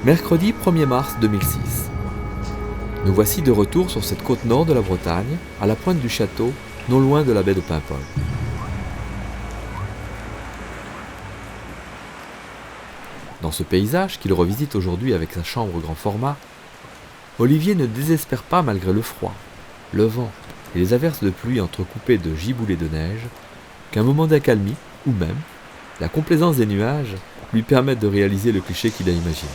Mercredi 1er mars 2006. Nous voici de retour sur cette côte nord de la Bretagne, à la pointe du château, non loin de la baie de Paimpol. Dans ce paysage qu'il revisite aujourd'hui avec sa chambre grand format, Olivier ne désespère pas malgré le froid, le vent et les averses de pluie entrecoupées de giboulées de neige, qu'un moment d'accalmie, ou même la complaisance des nuages, lui permettent de réaliser le cliché qu'il a imaginé.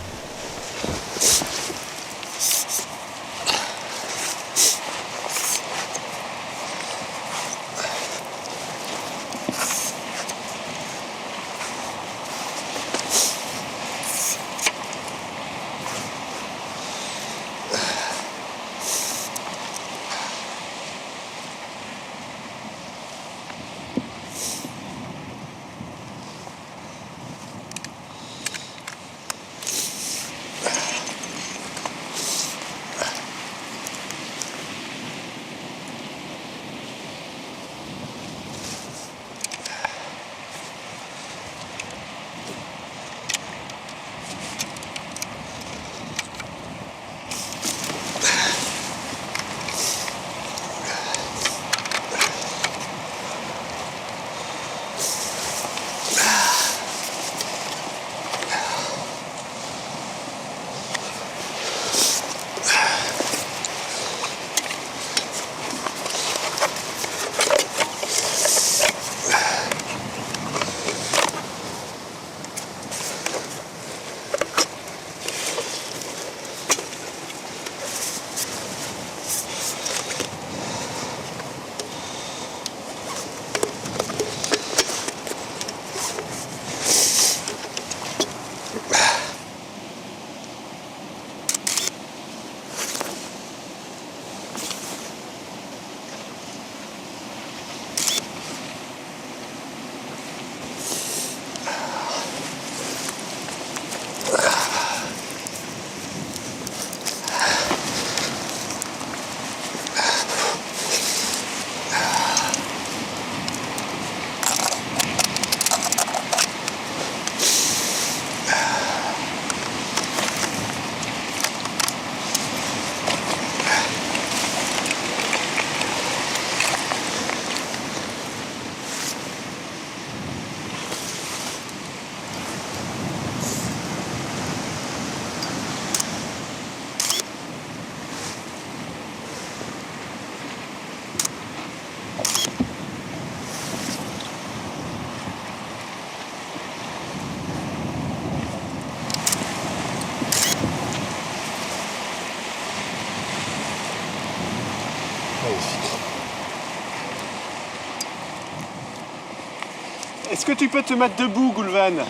Est-ce que tu peux te mettre debout, Goulven?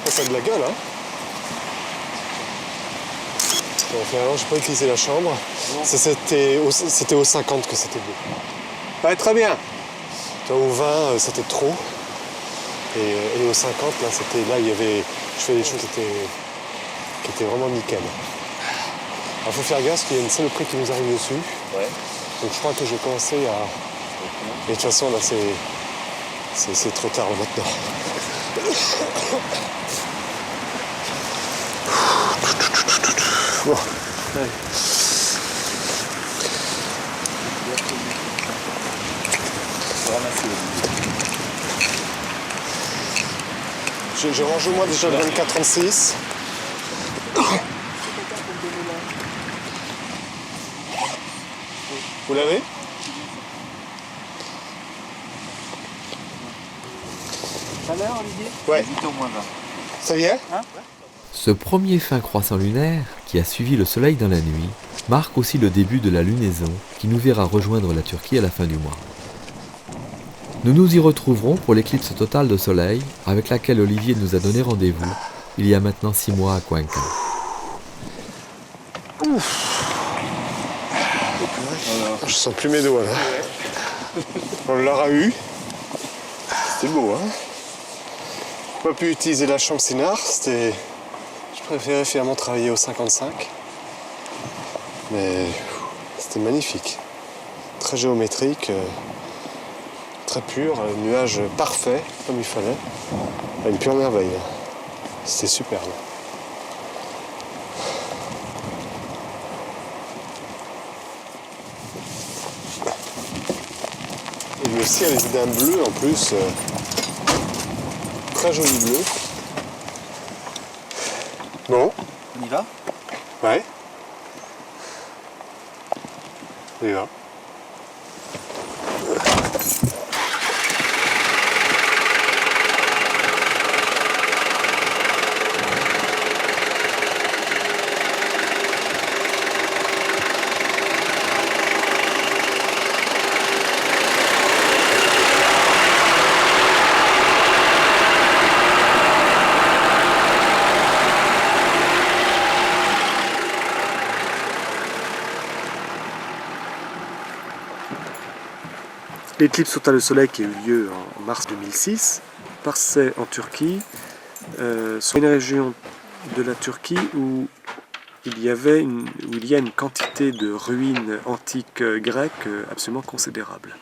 Ça a de la gueule, hein? Bon, finalement, j'ai pas utilisé la chambre. C'était au 50 que c'était beau. Ouais, très bien. Au 20, c'était trop. Et au 50, là, il y avait... Je fais des choses qui étaient vraiment nickel. Alors, faut faire gaffe parce qu'il y a une saloperie qui nous arrive dessus. Ouais. Donc, je crois que je vais commencer à... Et de toute façon, là, c'est trop tard, là, maintenant. Bon. Allez. Je range au moins déjà le 24-36. Vous l'avez? Ça a l'air, Olivier? Ouais. 8 au moins 20. Ça y est? Hein? Ce premier fin croissant lunaire, qui a suivi le soleil dans la nuit, marque aussi le début de la lunaison qui nous verra rejoindre la Turquie à la fin du mois. Nous nous y retrouverons pour l'éclipse totale de soleil avec laquelle Olivier nous a donné rendez-vous il y a maintenant 6 mois à Cuenca. Je sens plus mes doigts là. On l'aura eu. C'était beau, hein? J'ai pas pu utiliser la chambre Sinar, je préférais finalement travailler au 55. Mais c'était magnifique. Très géométrique, très pur, nuage parfait, comme il fallait. Une pure merveille. C'était superbe. Et le ciel est d'un bleu en plus. Très joli bleu. Bon. On y va? Ouais. On y va. L'éclipse totale de soleil qui a eu lieu en mars 2006 passait en Turquie, sur une région de la Turquie où il y a une quantité de ruines antiques grecques absolument considérable.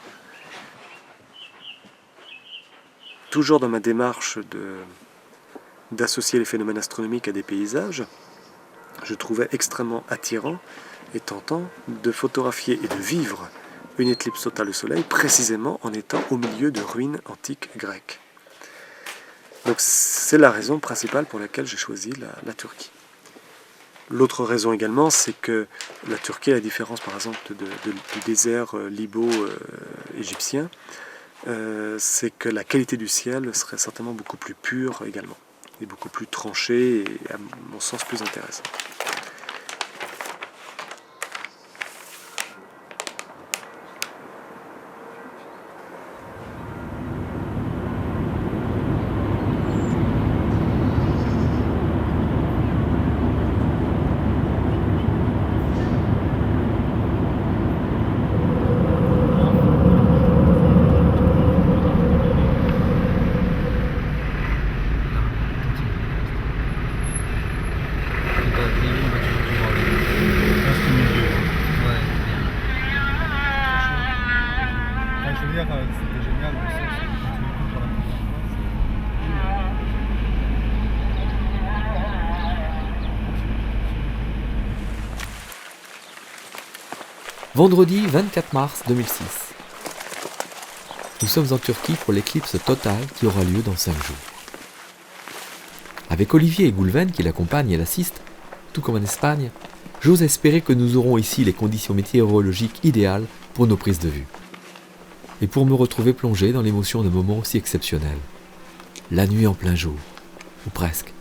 Toujours dans ma démarche d'associer les phénomènes astronomiques à des paysages, je trouvais extrêmement attirant et tentant de photographier et de vivre une éclipse totale de soleil précisément en étant au milieu de ruines antiques grecques. Donc c'est la raison principale pour laquelle j'ai choisi la Turquie. L'autre raison également, c'est que la Turquie, à la différence par exemple du désert libo-égyptien, c'est que la qualité du ciel serait certainement beaucoup plus pure également, et beaucoup plus tranchée et à mon sens plus intéressante. C'était génial, le sens où tu écoutes pour la première fois. Vendredi 24 mars 2006. Nous sommes en Turquie pour l'éclipse totale qui aura lieu dans 5 jours. Avec Olivier et Goulven qui l'accompagnent et l'assistent, tout comme en Espagne, j'ose espérer que nous aurons ici les conditions météorologiques idéales pour nos prises de vue. Et pour me retrouver plongé dans l'émotion d'un moment aussi exceptionnel. La nuit en plein jour, ou presque,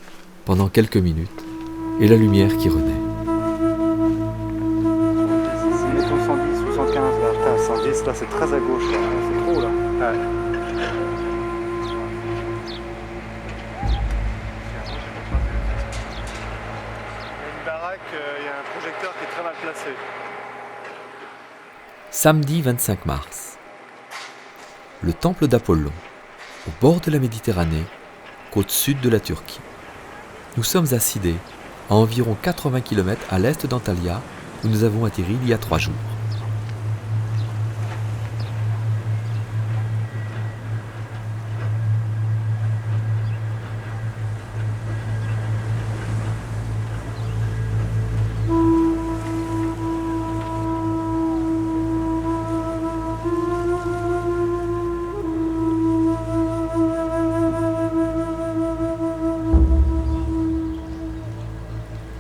pendant quelques minutes, et la lumière qui renaît. Mettons 110 ou 115 là. Putain, 110 là c'est très à gauche là. C'est trop là. Ouais. Il y a une baraque, il y a un projecteur qui est très mal placé. Samedi 25 mars. Le temple d'Apollon, au bord de la Méditerranée, côte sud de la Turquie. Nous sommes à Sidé, à environ 80 km à l'est d'Antalya, où nous avons atterri il y a 3 jours.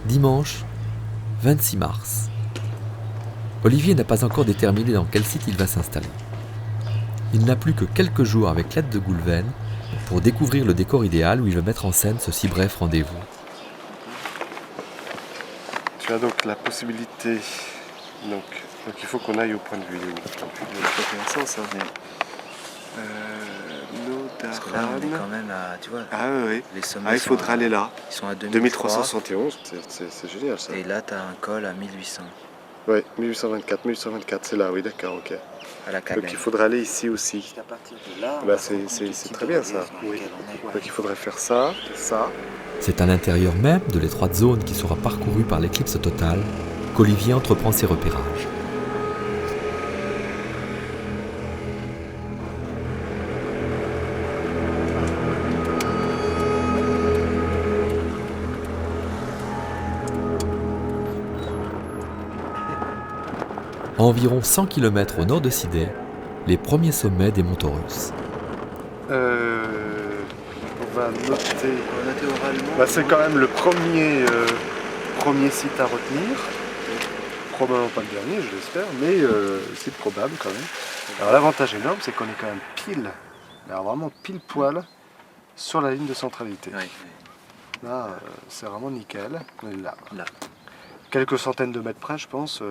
Dimanche 26 mars. Olivier n'a pas encore déterminé dans quel site il va s'installer. Il n'a plus que quelques jours avec l'aide de Goulven pour découvrir le décor idéal où il va mettre en scène ce si bref rendez-vous. Tu as donc la possibilité, donc il faut qu'on aille au point de vue. C'est intéressant ça. Parce que là, on est quand même à, tu vois, Ah oui, les sommets il faudra aller là. Ils sont à 2371, c'est génial ça. Et là, tu as un col à 1800, Oui, 1824, c'est là, oui d'accord, ok. à la Donc Cagane. il faudra aller ici aussi. À partir de là, Bah, c'est très bien ça. Oui. Donc il faudrait faire ça, ça. C'est à l'intérieur même de l'étroite zone qui sera parcourue par l'éclipse totale qu'Olivier entreprend ses repérages. environ 100 km au nord de Sidey, les premiers sommets des monts Taurus. On va noter. On va noter oralement. Bah, c'est quand même le premier site à retenir. Probablement pas le dernier, je l'espère, mais c'est probable quand même. Alors l'avantage énorme, c'est qu'on est quand même pile, alors vraiment pile poil, sur la ligne de centralité. Oui, Là, c'est vraiment nickel. On est là. là. Quelques centaines de mètres près, je pense,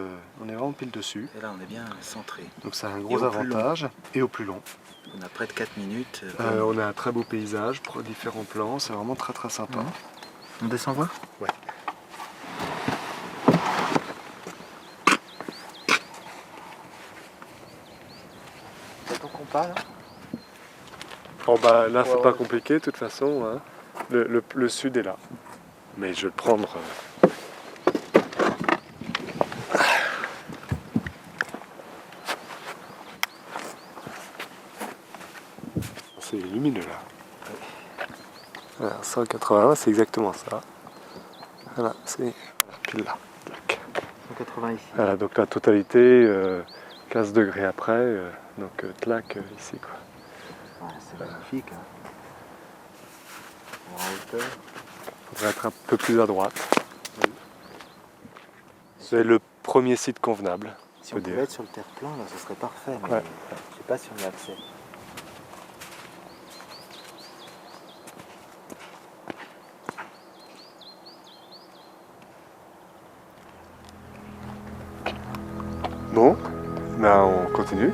on est vraiment pile dessus. Et là, on est bien centré. Donc ça a un Et gros au plus avantage. Et au plus long. On a près de 4 minutes. On a un très beau paysage, différents plans, c'est vraiment très très sympa. On descend voir? Ouais. C'est ton compas là? Oh bah là c'est Ouais, pas ouais. compliqué de toute façon, hein. Le sud est là. Mais je vais le prendre. C'est lumineux là. Voilà, 180, c'est exactement ça. Voilà, c'est pile là. Tac. 180 ici. Voilà, donc la totalité, 15 degrés après, donc tlac ici quoi. Ouais, c'est magnifique. Hein. En hauteur. Faudrait être un peu plus à droite. C'est le premier site convenable. Si on pouvait être sur le terre-plein, là, ce serait parfait. Mais Ouais. je sais pas si on a accès. Bon, ben on continue.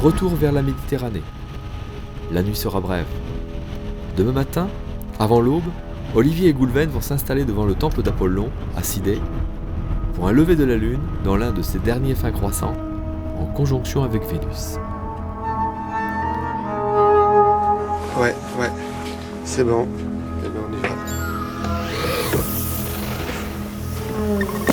Retour vers la Méditerranée. La nuit sera brève. Demain matin, avant l'aube, Olivier et Goulven vont s'installer devant le temple d'Apollon, à Sidey, pour un lever de la lune dans l'un de ses derniers fins croissants, en conjonction avec Vénus. Ouais, c'est bon. Et ben on y va.